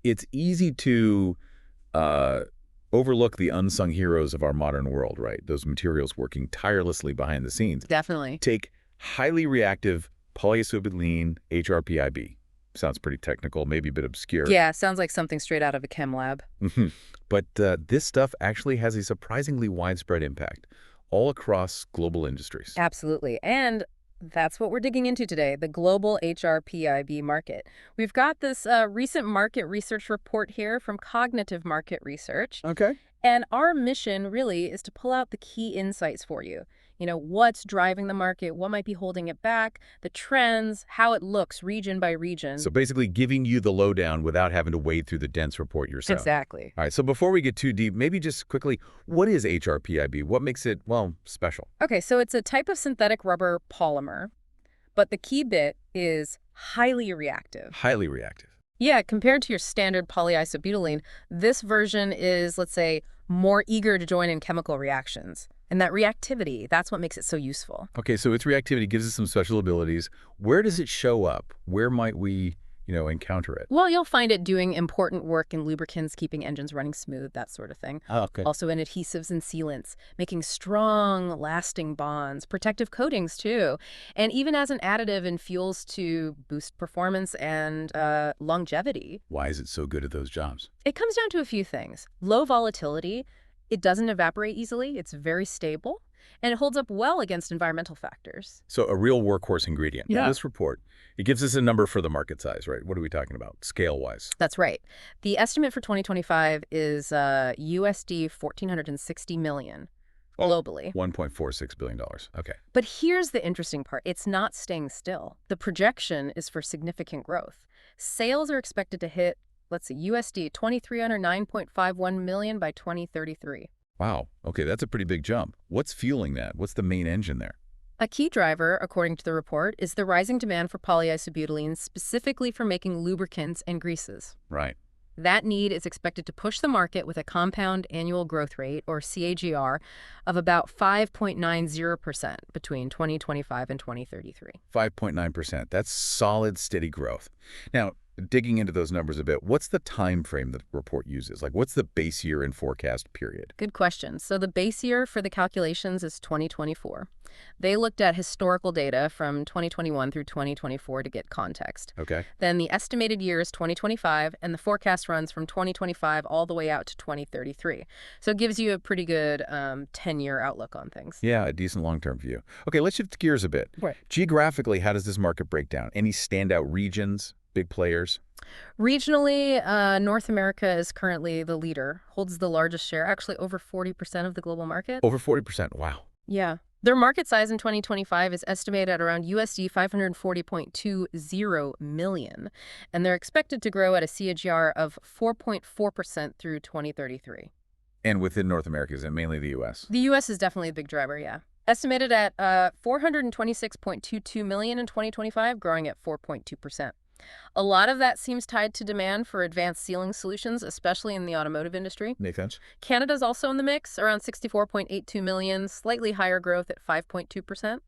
It's easy to uh, overlook the unsung heroes of our modern world, right? Those materials working tirelessly behind the scenes. Definitely. Take highly reactive polyisobutylene HR-PIB. Sounds pretty technical, maybe a bit obscure. Yeah, sounds like something straight out of a chem lab. But this stuff actually has a surprisingly widespread impact all across global industries. Absolutely. And that's what we're digging into today, the global HR-PIB market. We've got this recent market research report here from Cognitive Market Research. Okay. And our mission really is to pull out the key insights for you. You know, what's driving the market, what might be holding it back, the trends, how it looks region by region. So basically giving you the lowdown without having to wade through the dense report yourself. Exactly. All right, so before we get too deep, maybe just quickly, what is HR-PIB? What makes it, well, special? Okay, so it's a type of synthetic rubber polymer, but the key bit is highly reactive. Highly reactive. Yeah, compared to your standard polyisobutylene, this version is, let's say, more eager to join in chemical reactions. And that reactivity, that's what makes it so useful. Okay, so its reactivity gives it some special abilities. Where does it show up? Where might we, encounter it? Well, you'll find it doing important work in lubricants, keeping engines running smooth, that sort of thing. Oh, okay. Also in adhesives and sealants, making strong, lasting bonds, protective coatings too, and even as an additive in fuels to boost performance and longevity. Why is it so good at those jobs? It comes down to a few things. Low volatility. It doesn't evaporate easily, it's very stable, and it holds up well against environmental factors. So a real workhorse ingredient. Yeah. This report, it gives us a number for the market size, right? What are we talking about, scale-wise? That's right. The estimate for 2025 is USD 1,460 million globally. $1.46 billion. Okay. But here's the interesting part. It's not staying still. The projection is for significant growth. Sales are expected to hit, let's see, USD 2,309.51 million by 2033. Wow. Okay, that's a pretty big jump. What's fueling that? What's the main engine there? A key driver, according to the report, is the rising demand for polyisobutylene, specifically for making lubricants and greases. Right. That need is expected to push the market with a compound annual growth rate, or CAGR, of about 5.90% between 2025 and 2033. 5.9%. That's solid, steady growth. Now, digging into those numbers a bit, what's the time frame the report uses? Like, what's the base year and forecast period? Good question. So the base year for the calculations is 2024. They looked at historical data from 2021 through 2024 to get context. Okay. Then the estimated year is 2025, and the forecast runs from 2025 all the way out to 2033. So it gives you a pretty good 10-year outlook on things. Yeah, a decent long-term view. Okay, let's shift gears a bit. Right. Geographically, how does this market break down? Any standout regions, big players? Regionally, North America is currently the leader, holds the largest share, actually over 40% of the global market. Over 40%. Wow. Yeah. Their market size in 2025 is estimated at around USD 540.20 million, and they're expected to grow at a CAGR of 4.4% through 2033. And within North America, is it mainly the U.S.? The U.S. is definitely a big driver, yeah. Estimated at 426.22 million in 2025, growing at 4.2%. A lot of that seems tied to demand for advanced sealing solutions, especially in the automotive industry. Makes sense. Canada's also in the mix, around 64.82 million, slightly higher growth at 5.2%.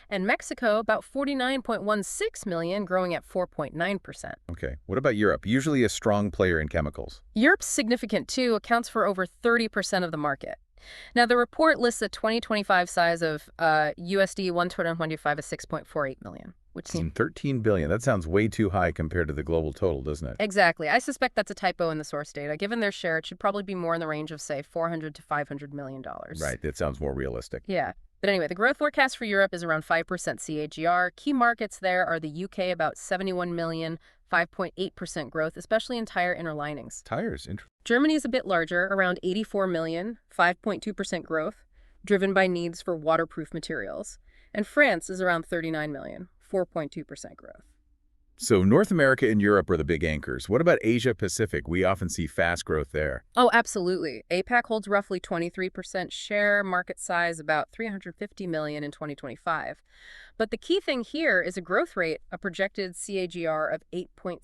And Mexico, about 49.16 million, growing at 4.9%. Okay. What about Europe? Usually a strong player in chemicals. Europe's significant, too, accounts for over 30% of the market. Now, the report lists a 2025 size of USD 125 as 6.48 million, which seems 13 billion. That sounds way too high compared to the global total, doesn't it? Exactly. I suspect that's a typo in the source data. Given their share, it should probably be more in the range of, say, $400 to $500 million. Right. That sounds more realistic. Yeah. But anyway, the growth forecast for Europe is around 5% CAGR. Key markets there are the UK, about 71 million, 5.8% growth, especially in tire inner linings. Tires. Germany is a bit larger, around 84 million, 5.2% growth, driven by needs for waterproof materials. And France is around 39 million, 4.2% growth. So North America and Europe are the big anchors. What about Asia Pacific? We often see fast growth there. Oh, absolutely. APAC holds roughly 23% share, market size about 350 million in 2025. But the key thing here is a growth rate, a projected CAGR of 8.6%.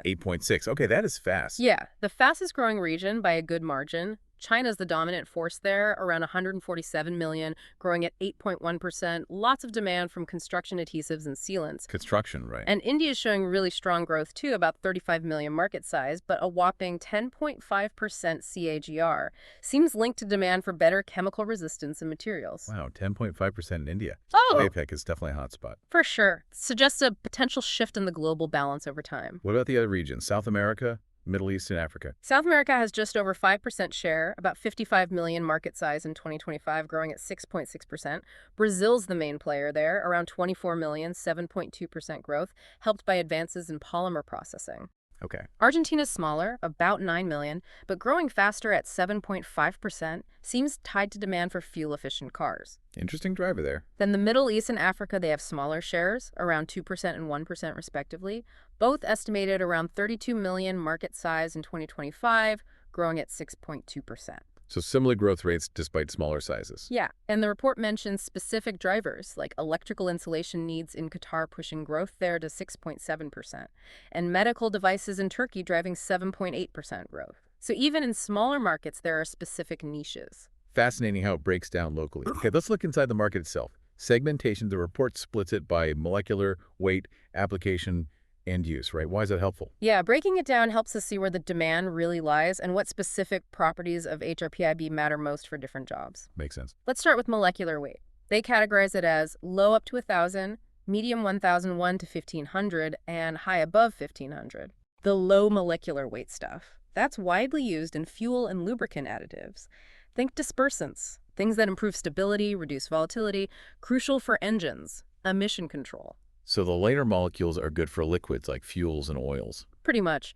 8.6. Okay, that is fast. Yeah, the fastest growing region by a good margin. China's the dominant force there, around 147 million, growing at 8.1%. Lots of demand from construction adhesives and sealants. Construction, right. And India is showing really strong growth too, about 35 million market size, but a whopping 10.5% CAGR. Seems linked to demand for better chemical resistance and materials. Wow, 10.5% in India. Oh, APEC is definitely a hot spot. for sure. Suggests a potential shift in the global balance over time. What about the other regions? South America, Middle East, and Africa? South America has just over 5% share, about 55 million market size in 2025, growing at 6.6%. Brazil's the main player there, around 24 million, 7.2% growth, helped by advances in polymer processing. Okay. Argentina's smaller, about 9 million, but growing faster at 7.5%, seems tied to demand for fuel-efficient cars. Interesting driver there. Then the Middle East and Africa, they have smaller shares, around 2% and 1% respectively, both estimated around 32 million market size in 2025, growing at 6.2%. So similar growth rates despite smaller sizes. Yeah, and the report mentions specific drivers, like electrical insulation needs in Qatar pushing growth there to 6.7%, and medical devices in Turkey driving 7.8% growth. So even in smaller markets, there are specific niches. Fascinating how it breaks down locally. Okay, let's look inside the market itself. Segmentation, the report splits it by molecular, weight, application, and use, right? Why is that helpful? Yeah, breaking it down helps us see where the demand really lies and what specific properties of HR-PIB matter most for different jobs. Makes sense. Let's start with molecular weight. They categorize it as low up to 1,000, medium 1,001 to 1,500, and high above 1,500. The low molecular weight stuff. That's widely used in fuel and lubricant additives. Think dispersants, things that improve stability, reduce volatility, crucial for engines, emission control. So the lighter molecules are good for liquids like fuels and oils. Pretty much.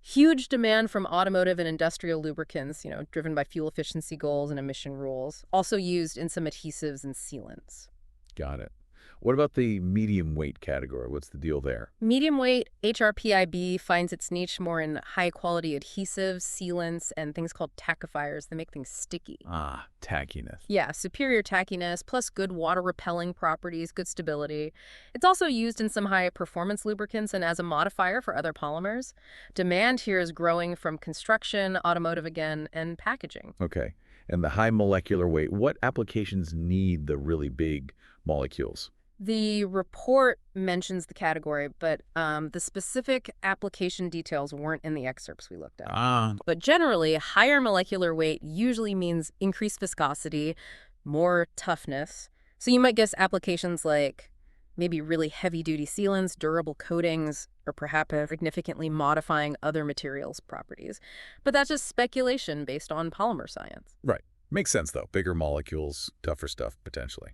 Huge demand from automotive and industrial lubricants, driven by fuel efficiency goals and emission rules. Also used in some adhesives and sealants. Got it. What about the medium weight category? What's the deal there? Medium weight HR-PIB finds its niche more in high-quality adhesives, sealants, and things called tackifiers that make things sticky. Ah, tackiness. Yeah, superior tackiness, plus good water-repelling properties, good stability. It's also used in some high-performance lubricants and as a modifier for other polymers. Demand here is growing from construction, automotive again, and packaging. Okay. And the high molecular weight, what applications need the really big molecules? The report mentions the category, but the specific application details weren't in the excerpts we looked at. But generally, higher molecular weight usually means increased viscosity, more toughness. So you might guess applications like maybe really heavy-duty sealants, durable coatings, or perhaps significantly modifying other materials' properties. But that's just speculation based on polymer science. Right. Makes sense, though. Bigger molecules, tougher stuff, potentially.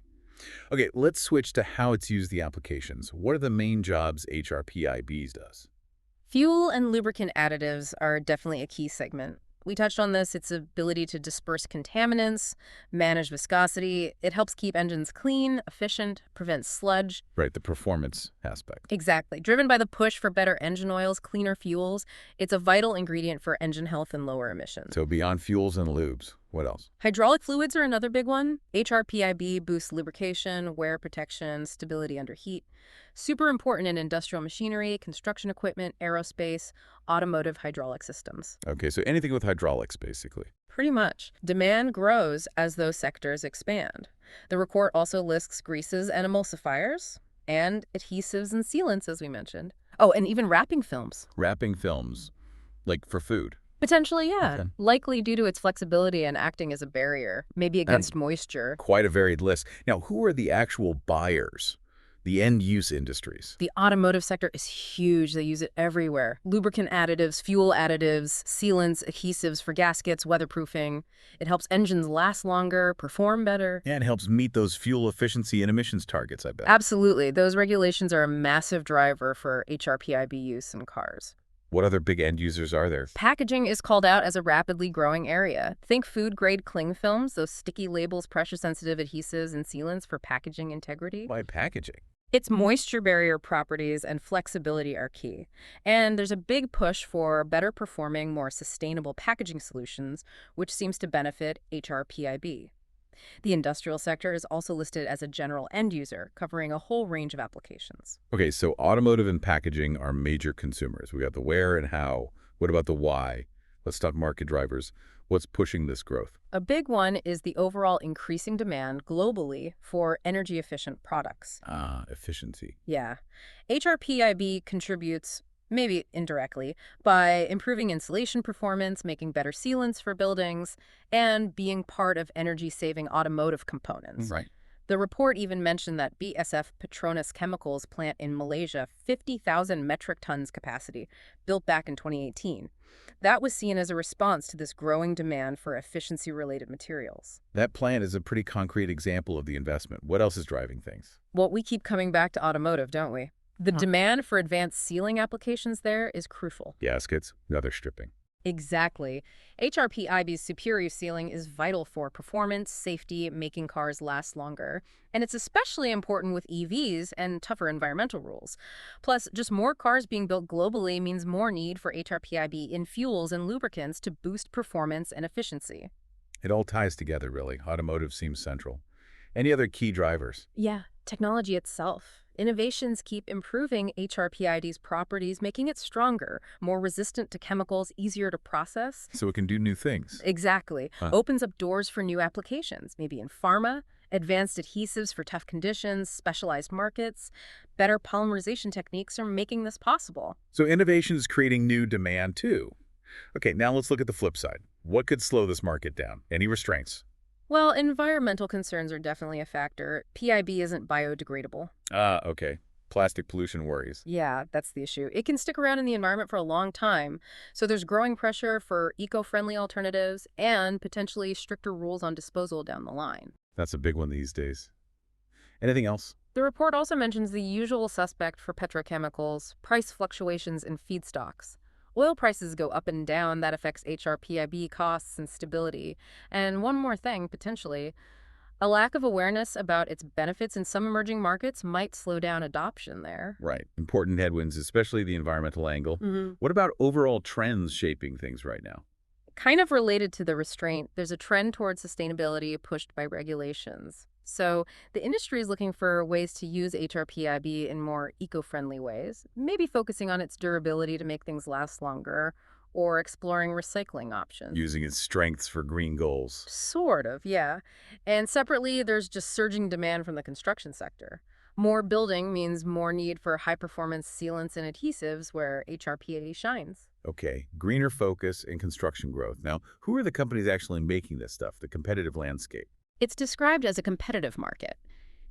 Okay, let's switch to how it's used the applications. What are the main jobs HR-PIB does? Fuel and lubricant additives are definitely a key segment. We touched on this, its ability to disperse contaminants, manage viscosity. It helps keep engines clean, efficient, prevents sludge. Right, the performance aspect. Exactly. Driven by the push for better engine oils, cleaner fuels, it's a vital ingredient for engine health and lower emissions. So beyond fuels and lubes, what else? Hydraulic fluids are another big one. HR-PIB boosts lubrication, wear protection, stability under heat. Super important in industrial machinery, construction equipment, aerospace, automotive hydraulic systems. Okay, so anything with hydraulics, basically. Pretty much. Demand grows as those sectors expand. The report also lists greases and emulsifiers, and adhesives and sealants, as we mentioned. Oh, and even wrapping films. Wrapping films, like for food. Potentially, yeah. Okay. Likely due to its flexibility and acting as a barrier, maybe against moisture. Quite a varied list. Now, who are the actual buyers? The end-use industries? The automotive sector is huge. They use it everywhere. Lubricant additives, fuel additives, sealants, adhesives for gaskets, weatherproofing. It helps engines last longer, perform better. And helps meet those fuel efficiency and emissions targets, I bet. Absolutely. Those regulations are a massive driver for HR-PIB use in cars. What other big end users are there? Packaging is called out as a rapidly growing area. Think food-grade cling films, those sticky labels, pressure-sensitive adhesives, and sealants for packaging integrity. Why packaging? Its moisture barrier properties and flexibility are key. And there's a big push for better performing, more sustainable packaging solutions, which seems to benefit HR-PIB. The industrial sector is also listed as a general end user, covering a whole range of applications. Okay, so automotive and packaging are major consumers. We got the where and how. What about the why? Let's talk market drivers. What's pushing this growth? A big one is the overall increasing demand globally for energy-efficient products. Ah, efficiency. Yeah. HR-PIB contributes, maybe indirectly, by improving insulation performance, making better sealants for buildings, and being part of energy-saving automotive components. Right. The report even mentioned that BASF Petronas Chemicals plant in Malaysia, 50,000 metric tons capacity, built back in 2018. That was seen as a response to this growing demand for efficiency-related materials. That plan is a pretty concrete example of the investment. What else is driving things? Well, we keep coming back to automotive, don't we? The demand for advanced sealing applications there is crucial. Gaskets, another stripping. Exactly. HR-PIB's superior sealing is vital for performance, safety, making cars last longer. And it's especially important with EVs and tougher environmental rules. Plus, just more cars being built globally means more need for HR-PIB in fuels and lubricants to boost performance and efficiency. It all ties together, really. Automotive seems central. Any other key drivers? Yeah, technology itself. Innovations keep improving HR-PID's properties, making it stronger, more resistant to chemicals, easier to process. So it can do new things. Exactly. Opens up doors for new applications, maybe in pharma, advanced adhesives for tough conditions, specialized markets. Better polymerization techniques are making this possible. So innovation is creating new demand, too. Okay, now let's look at the flip side. What could slow this market down? Any restraints? Well, environmental concerns are definitely a factor. PIB isn't biodegradable. Ah, okay. Plastic pollution worries. Yeah, that's the issue. It can stick around in the environment for a long time, so there's growing pressure for eco-friendly alternatives and potentially stricter rules on disposal down the line. That's a big one these days. Anything else? The report also mentions the usual suspect for petrochemicals, price fluctuations in feedstocks. Oil prices go up and down. That affects HR-PIB costs and stability. And one more thing, potentially, a lack of awareness about its benefits in some emerging markets might slow down adoption there. Right. Important headwinds, especially the environmental angle. Mm-hmm. What about overall trends shaping things right now? Kind of related to the restraint, there's a trend towards sustainability pushed by regulations. So the industry is looking for ways to use HR-PIB in more eco-friendly ways, maybe focusing on its durability to make things last longer, or exploring recycling options. Using its strengths for green goals. Sort of, yeah. And separately, there's just surging demand from the construction sector. More building means more need for high-performance sealants and adhesives where HR-PIB shines. Okay, greener focus and construction growth. Now, who are the companies actually making this stuff, the competitive landscape? It's described as a competitive market.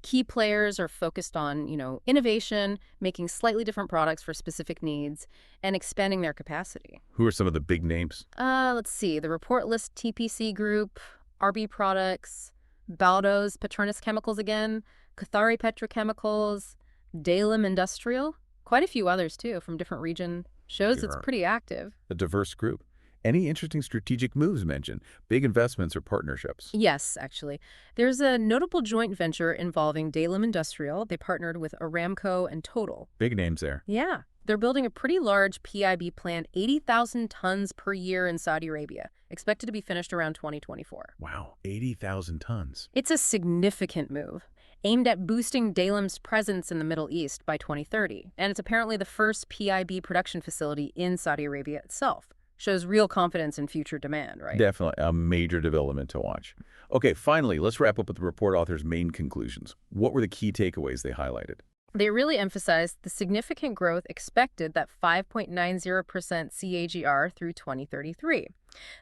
Key players are focused on, innovation, making slightly different products for specific needs, and expanding their capacity. Who are some of the big names? Let's see. The report lists TPC Group, RB Products, Baldo's Petronas Chemicals again, Kathari Petrochemicals, DAELIM Industrial, quite a few others too from different regions. Shows it's Sure. pretty active. A diverse group. Any interesting strategic moves mentioned? Big investments or partnerships? Yes, actually. There's a notable joint venture involving DAELIM Industrial. They partnered with Aramco and Total. Big names there. Yeah, they're building a pretty large PIB plant, 80,000 tons per year in Saudi Arabia, expected to be finished around 2024. Wow, 80,000 tons. It's a significant move, aimed at boosting DAELIM's presence in the Middle East by 2030, and it's apparently the first PIB production facility in Saudi Arabia itself. Shows real confidence in future demand, right? Definitely a major development to watch. Okay, finally, let's wrap up with the report author's main conclusions. What were the key takeaways they highlighted? They really emphasized the significant growth expected, that 5.90% CAGR through 2033.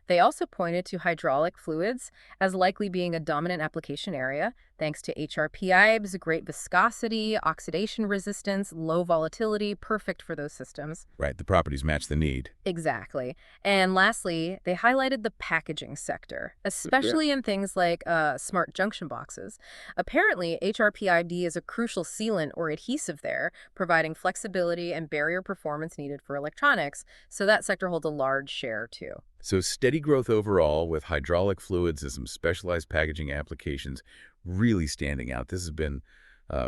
They also pointed to hydraulic fluids as likely being a dominant application area, thanks to HR-PIB's great viscosity, oxidation resistance, low volatility, perfect for those systems. Right, the properties match the need. Exactly. And lastly, they highlighted the packaging sector, especially in things like smart junction boxes. Apparently, HR-PIB is a crucial sealant or adhesive there, providing flexibility and barrier performance needed for electronics, so that sector holds a large share too. So steady growth overall with hydraulic fluids and some specialized packaging applications really standing out. This has been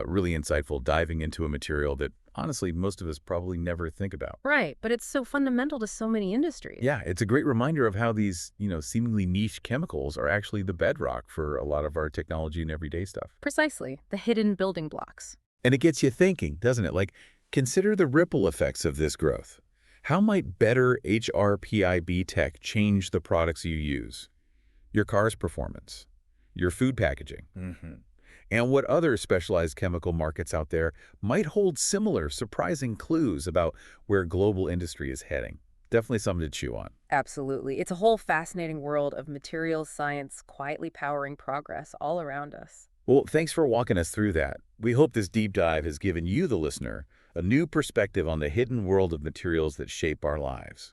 really insightful, diving into a material that, honestly, most of us probably never think about. Right, but it's so fundamental to so many industries. Yeah, it's a great reminder of how these, seemingly niche chemicals are actually the bedrock for a lot of our technology and everyday stuff. Precisely, the hidden building blocks. And it gets you thinking, doesn't it? Like, consider the ripple effects of this growth. How might better HR-PIB tech change the products you use? Your car's performance, your food packaging, and what other specialized chemical markets out there might hold similar surprising clues about where global industry is heading. Definitely something to chew on. Absolutely. It's a whole fascinating world of materials science quietly powering progress all around us. Well, thanks for walking us through that. We hope this deep dive has given you, the listener, a new perspective on the hidden world of materials that shape our lives.